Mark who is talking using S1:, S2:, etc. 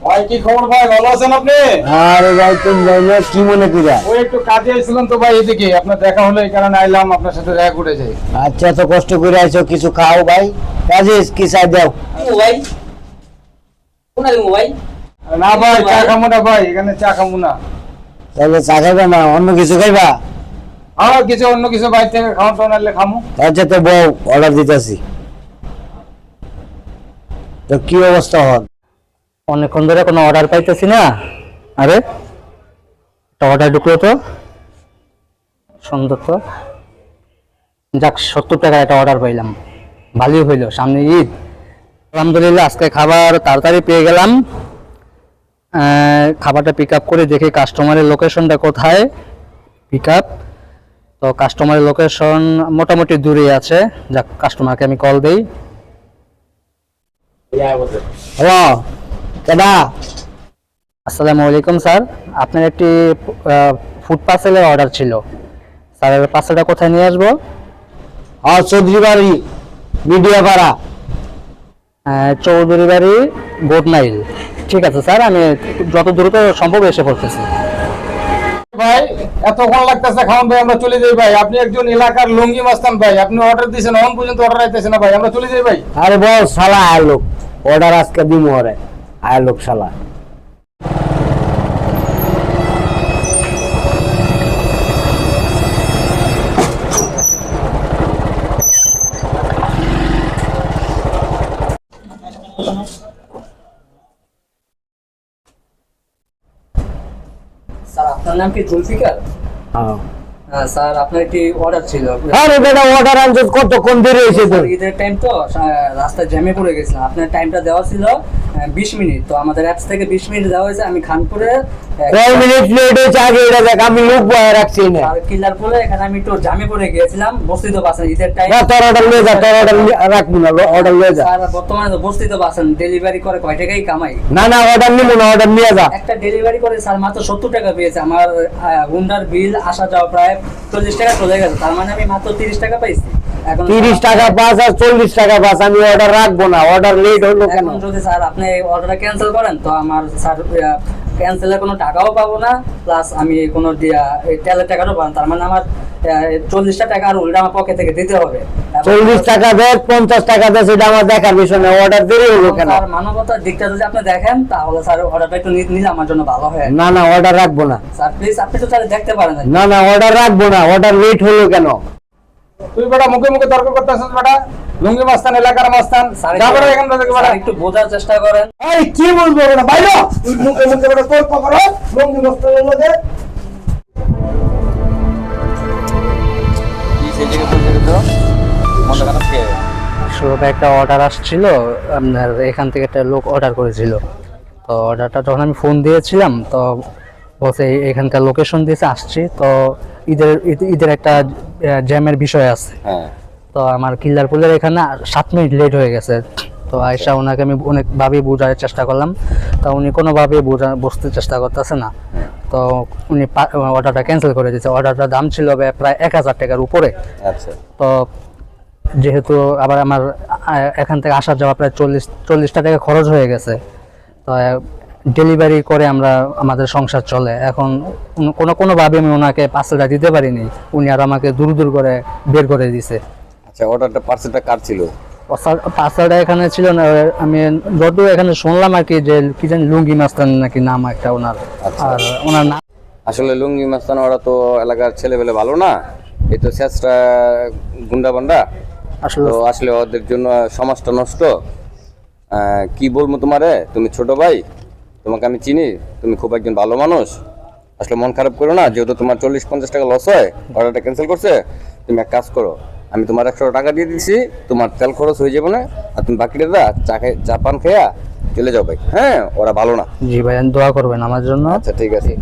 S1: ভাই কি খবর ভাই, ভালো আছেন আপনি?
S2: আরে ভাই তুমি জানো কি মনে কইরা?
S1: ওই একটু কাজে আইছিলাম তো ভাই, এদিকে আপনার দেখা হলো এই কারণে আইলাম, আপনার সাথে দেখা করে যাই।
S2: আচ্ছা তো কষ্ট করে আইছো, কিছু খাও ভাই। কাজে কি চাই দাও?
S3: মোবাইল কোনালি মোবাইল
S1: না ভাই চা খাবো না ভাই, এখানে চা খাবো না।
S2: তাহলে চা খাইবা না, অন্য কিছু খাইবা?
S1: আর কিছু অন্য কিছু বাইরে থেকে খাওয়া টাওয়া নাহলে খামো।
S2: আচ্ছা তো বউ, অর্ডার দিতেছি। তো কি অবস্থা হল?
S3: অনেকক্ষণ ধরে কোনো অর্ডার পাইতেছি না। আরে একটা অর্ডার ঢুকলো তো, সুন্দর তো। যাক 70 টাকার একটা অর্ডার পাইলাম, ভালোই হইলো, সামনে ঈদ। আলহামদুলিল্লাহ আজকে খাবার তাড়াতাড়ি পেয়ে গেলাম। খাবারটা পিক আপ করে দেখি কাস্টমারের লোকেশনটা কোথায়। পিক আপ তো কাস্টমারের লোকেশন মোটামুটি দূরে আছে। যাক কাস্টমারকে আমি কল দেই।
S2: হ্যালো, কেডা?
S3: আসসালামু আলাইকুম স্যার, আপনার একটি ফুড পার্সেলের অর্ডার ছিল। স্যার পার্সেলটা কোথায় নিয়ে আসবো?
S2: চৌধুরী বাড়ি, মিডিয়া পাড়া।
S3: চৌধুরী বাড়ি, গোডনাইল। ঠিক আছে স্যার, আমি যত দ্রুত সম্ভব এসে পড়তেছি।
S1: ভাই এতক্ষণ লাগতেছে খাওয়ান ভাই, আমরা চলে যাই ভাই। আপনি একজন এলাকার লঙ্গি মাস্তান ভাই, আপনি অর্ডার দিয়েছেন, এখন পর্যন্ত অর্ডার আইতেছে না ভাই, আমরা চলে যাই ভাই।
S2: আরে বল শালা, আয় লোক অর্ডার আজকে দিমু ওরে, আয় লোক শালা।
S3: স্যার আপনার নাম কি জুলফিকার?
S2: হ্যাঁ।
S3: স্যার আপনার একটি অর্ডার ছিল।
S2: আরে বেটা, অর্ডার আনছো কতক্ষণ দেরি হয়েছে তো?
S3: ঈদের টাইম তো, রাস্তায় জ্যামে পড়ে গেছিলাম। আপনার টাইমটা দেওয়া ছিল 20 মিনিট, তো আমাদের অ্যাপস থেকে 20 মিনিট দেওয়া হয়েছে। আমি খানপুরে
S2: কয় মিনিট লেট হয়েছে আগে এটা দেখ, আমি লোক বয়ে রাখছি না।
S3: কিলারপুরে এখানে আমি একটু জ্যামে পড়ে গিয়েছিলাম, বুঝতেই তো পারছেন ঈদের টাইম।
S2: না তোর অর্ডার নিয়ে যা, তোর অর্ডার রাখবো না, অর্ডার নিয়ে যা।
S3: স্যার বর্তমানে তো বুঝতেই তো পারছেন ডেলিভারি করে কয় টাকাই কামাই।
S2: না না, অর্ডার নিবো না, অর্ডার নিয়ে যা।
S3: একটা ডেলিভারি করে স্যার মাত্র 70 টাকা পেয়েছে। আমার গুন্ডার বিল আসা যাওয়া প্রায় 40 টাকা চলে গেছে, তার মানে আমি মাত্র 30 টাকা পাইছি। এখন
S2: 30 টাকা পাস আর 40 টাকা পাস, আমি অর্ডার রাখবো না। অর্ডার লেট হলো কেন?
S3: এখন যদি স্যার আপনি অর্ডারটা ক্যান্সেল করেন তো আমার স্যার ক্যান্সেলের কোনো টাকাও পাবো না, প্লাস আমি কোনো তেলের টাকাও পাবো না। তার মানে আমার 40টা টাকা আর উল্টা আমার পকেট থেকে দিতে হবে।
S2: 40 টাকা দেখ, 50 টাকা দেখ, সেটা আমার দেখার বিষয় না। অর্ডার দেরি হলো কেন?
S3: স্যার মানবতার দিকটা যদি আপনি দেখেন তাহলে স্যার অর্ডারটা একটু নিলে আমার জন্য ভালো হয়।
S2: না না, অর্ডার রাখবো না।
S3: স্যার প্লিজ আপনি তো তাহলে দেখতে পারেন।
S2: না না, অর্ডার রাখবো না। অর্ডার লেট হলো কেন?
S1: তুই বেটা মুখে মুখে তর্ক করতেছিস বেটা, লুঙ্গি মাস্তান, এলাকার মাস্তান, যা বেটা এখান থেকে বেটা।
S3: একটু বোঝার চেষ্টা করেন।
S2: এই কি বলবো বেটা, বাইরে তুই মুখে মুখে বেটা তর্ক করো, লঙ্গি মাস্তানের মধ্যে।
S3: শুরুতে একটা অর্ডার আসছিল, আপনার এখান থেকে একটা লোক অর্ডার করেছিল। তো অর্ডারটা যখন আমি ফোন দিয়েছিলাম তো বলছে এখানকার লোকেশন দিয়েছে, আসছি। তো ঈদের একটা জ্যামের বিষয় আছে। তো আমার কিল্লারপুলের এখানে 7 মিনিট লেট হয়ে গেছে। তো আয়সা ওনাকে আমি অনেকভাবে বোঝার চেষ্টা করলাম, তা উনি কোনোভাবে বুঝতে চেষ্টা করতেছে না। তো উনি অর্ডারটা ক্যান্সেল করে দিয়েছে। অর্ডারটার দাম ছিল প্রায় 1000 টাকার উপরে।
S4: আচ্ছা।
S3: তো যেহেতু আবার আমার এখান থেকে আসা যাওয়া প্রায় 40টা টাকা খরচ হয়ে গেছে, তো ডেলিভারি করে আমাদের সংসার চলে। এখন কোনোভাবে আমি ওনাকে পার্সেলটা দিতে পারিনি, উনি আর আমাকে দূর দূর করে বের করে দিছে।
S4: আচ্ছা, অর্ডারটা পার্সেলটা কার ছিল?
S3: পার্সেলটা এখানে ছিল না, আমি যত এখানে শুনলাম আর কি, যে কি জানি লুঙ্গি মাস্তান নাকি নাম একটা ওনার। আর ওনার নাম
S4: আসলে লুঙ্গি মাস্তান ওরা তো এলাকার ছেলেবেলে ভালো না, এই তো শেষরা গুন্ডা বান্ডা। আসলে ওদের জন্য সমাজটা নষ্ট। কি বলবো তোমারে, তুমি ছোট ভাই, তোমাকে আমি চিনি, তুমি খুব একজন ভালো মানুষ। আসলে মন খারাপ করো না, যেহেতু তোমার 40-50 টাকা লস হয়, অর্ডারটা ক্যান্সেল করছে। তুমি এক কাজ করো, আমি তোমার 100 টাকা দিয়ে দিচ্ছি, তোমার তেল খরচ হয়ে যাবে না, আর তুমি বাকিটা দা চা পান খেয়া চলে যাও ভাই। হ্যাঁ, ওরা ভালো না।
S3: জি ভাই, দোয়া করবেন আমার জন্য।
S4: আচ্ছা ঠিক আছে।